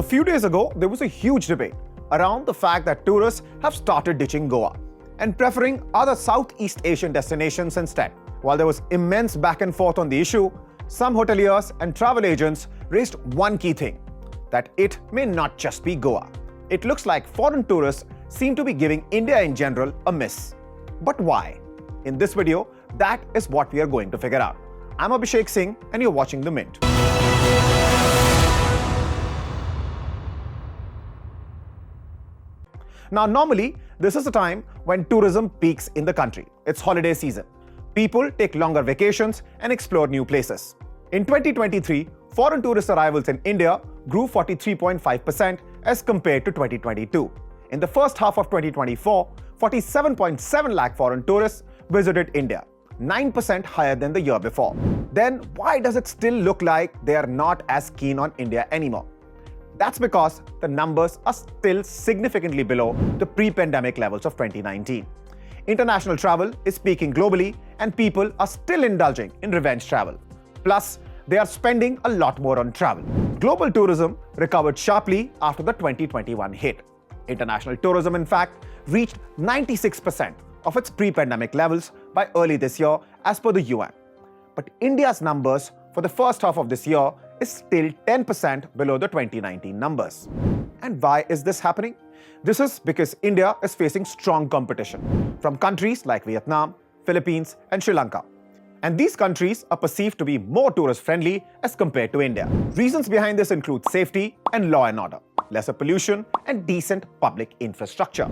few days ago, there was a huge debate around the fact that tourists have started ditching Goa and preferring other Southeast Asian destinations instead. While there was immense back and forth on the issue, some hoteliers and travel agents raised one key thing, that it may not just be Goa. It looks like foreign tourists seem to be giving India in general a miss. But why? In this video, that is what we are going to figure out. I'm Abhishek Singh and you're watching The Mint. Now, normally, this is a time when tourism peaks in the country. It's holiday season. People take longer vacations and explore new places. In 2023, foreign tourist arrivals in India grew 43.5% as compared to 2022. In the first half of 2024, 47.7 lakh foreign tourists visited India, 9% higher than the year before. Then why does it still look like they are not as keen on India anymore? That's because the numbers are still significantly below the pre-pandemic levels of 2019. International travel is peaking globally and people are still indulging in revenge travel. Plus, they are spending a lot more on travel. Global tourism recovered sharply after the 2021 hit. International tourism, in fact, reached 96% of its pre-pandemic levels by early this year as per the UN. But India's numbers for the first half of this year is still 10% below the 2019 numbers. And why is this happening? This is because India is facing strong competition from countries like Vietnam, Philippines, and Sri Lanka. And these countries are perceived to be more tourist-friendly as compared to India. Reasons behind this include safety and law and order, lesser pollution, and decent public infrastructure.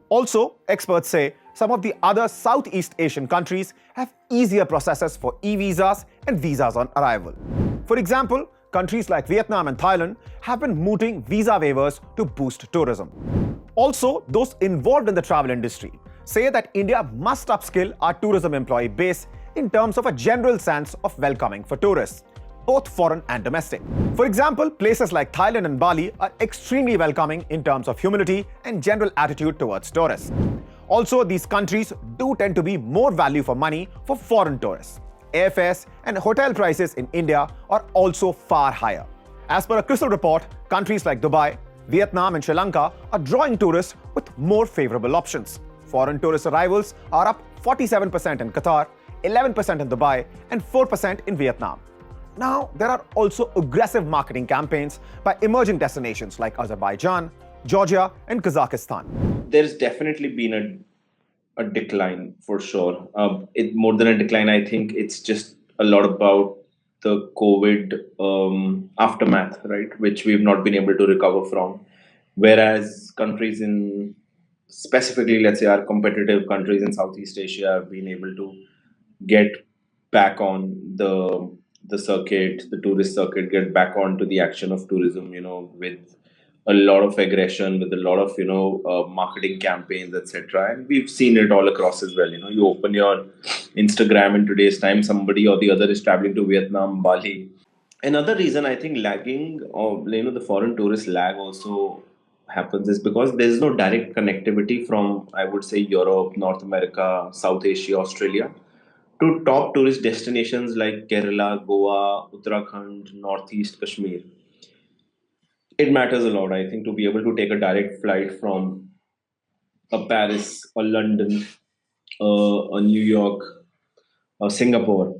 Also, experts say some of the other Southeast Asian countries have easier processes for e-visas and visas on arrival. For example, countries like Vietnam and Thailand have been mooting visa waivers to boost tourism. Also, those involved in the travel industry say that India must upskill our tourism employee base in terms of a general sense of welcoming for tourists, both foreign and domestic. For example, places like Thailand and Bali are extremely welcoming in terms of humility and general attitude towards tourists. Also, these countries do tend to be more value for money for foreign tourists. Airfares and hotel prices in India are also far higher. As per a CRISIL report, countries like Dubai, Vietnam and Sri Lanka are drawing tourists with more favorable options. Foreign tourist arrivals are up 47% in Qatar, 11% in Dubai and 4% in Vietnam. Now, there are also aggressive marketing campaigns by emerging destinations like Azerbaijan, Georgia and Kazakhstan. There's definitely been a decline for sure. More than a decline, I think it's just a lot about the COVID aftermath, right? Which we've not been able to recover from. Whereas countries in, specifically, let's say our competitive countries in Southeast Asia have been able to get back on the circuit, the tourist circuit, get back onto the action of tourism, with a lot of aggression, with a lot of, marketing campaigns, etc. And we've seen it all across as well. You open your Instagram in today's time, somebody or the other is traveling to Vietnam, Bali. Another reason I think lagging, or the foreign tourist lag also happens is because there's no direct connectivity from, I would say, Europe, North America, South Asia, Australia, to top tourist destinations like Kerala, Goa, Uttarakhand, Northeast Kashmir. It matters a lot, I think, to be able to take a direct flight from a Paris, a London, a New York, a Singapore.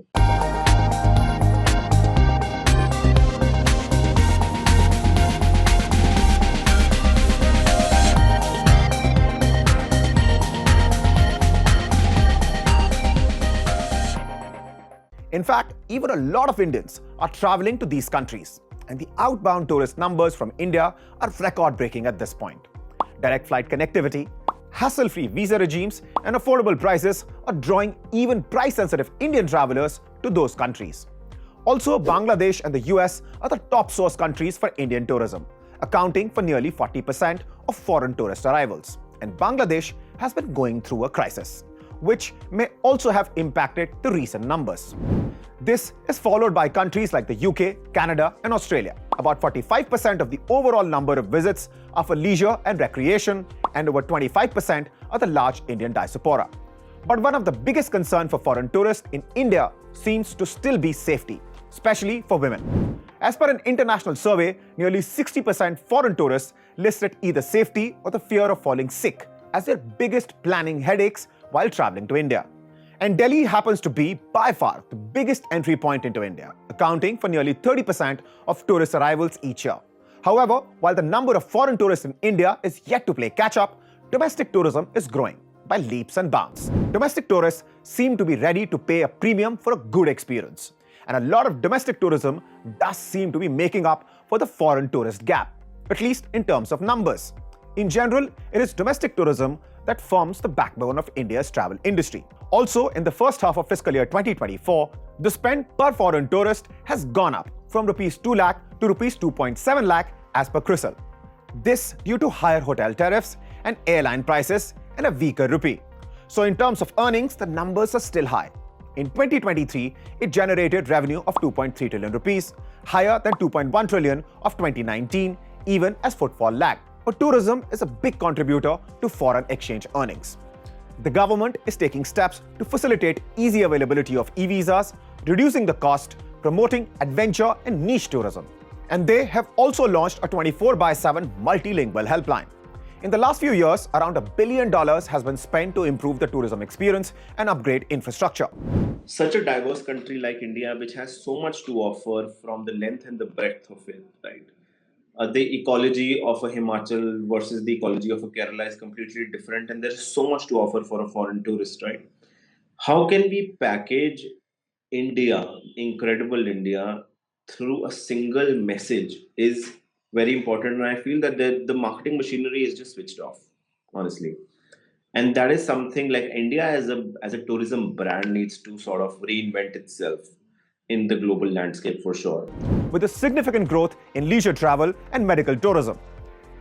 In fact, even a lot of Indians are traveling to these countries, and the outbound tourist numbers from India are record-breaking at this point. Direct flight connectivity, hassle-free visa regimes, and affordable prices are drawing even price-sensitive Indian travelers to those countries. Also, Bangladesh and the US are the top source countries for Indian tourism, accounting for nearly 40% of foreign tourist arrivals. And Bangladesh has been going through a crisis, which may also have impacted the recent numbers. This is followed by countries like the UK, Canada and Australia. About 45% of the overall number of visits are for leisure and recreation, and over 25% are the large Indian diaspora. But one of the biggest concerns for foreign tourists in India seems to still be safety, especially for women. As per an international survey, nearly 60% foreign tourists listed either safety or the fear of falling sick as their biggest planning headaches while traveling to India. And Delhi happens to be by far the biggest entry point into India, accounting for nearly 30% of tourist arrivals each year. However, while the number of foreign tourists in India is yet to play catch-up, domestic tourism is growing by leaps and bounds. Domestic tourists seem to be ready to pay a premium for a good experience. And a lot of domestic tourism does seem to be making up for the foreign tourist gap, at least in terms of numbers. In general, it is domestic tourism that forms the backbone of India's travel industry. Also, in the first half of fiscal year 2024, the spend per foreign tourist has gone up from rupees 2 lakh to rupees 2.7 lakh as per CRISIL. This due to higher hotel tariffs and airline prices and a weaker rupee. So in terms of earnings, the numbers are still high. In 2023, it generated revenue of 2.3 trillion rupees, higher than 2.1 trillion of 2019, even as footfall lagged. But tourism is a big contributor to foreign exchange earnings. The government is taking steps to facilitate easy availability of e-visas, reducing the cost, promoting adventure and niche tourism. And they have also launched a 24/7 multilingual helpline. In the last few years, around $1 billion has been spent to improve the tourism experience and upgrade infrastructure. Such a diverse country like India, which has so much to offer from the length and the breadth of it, right? The ecology of a Himachal versus the ecology of a Kerala is completely different, and there's so much to offer for a foreign tourist, right? How can we package India, incredible India, through a single message is very important. And I feel that the marketing machinery is just switched off, honestly. And that is something like India as a tourism brand needs to sort of reinvent itself in the global landscape for sure. With a significant growth in leisure travel and medical tourism,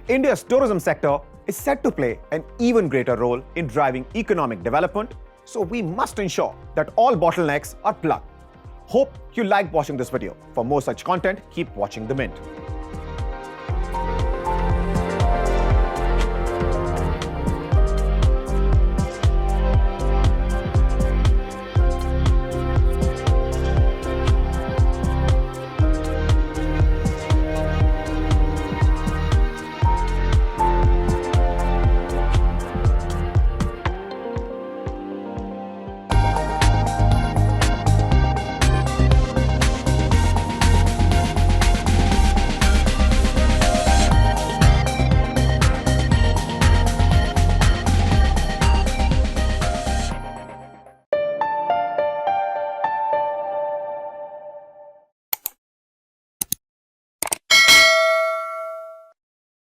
India's tourism sector is set to play an even greater role in driving economic development, so we must ensure that all bottlenecks are plugged. Hope you liked watching this video. For more such content, keep watching The Mint.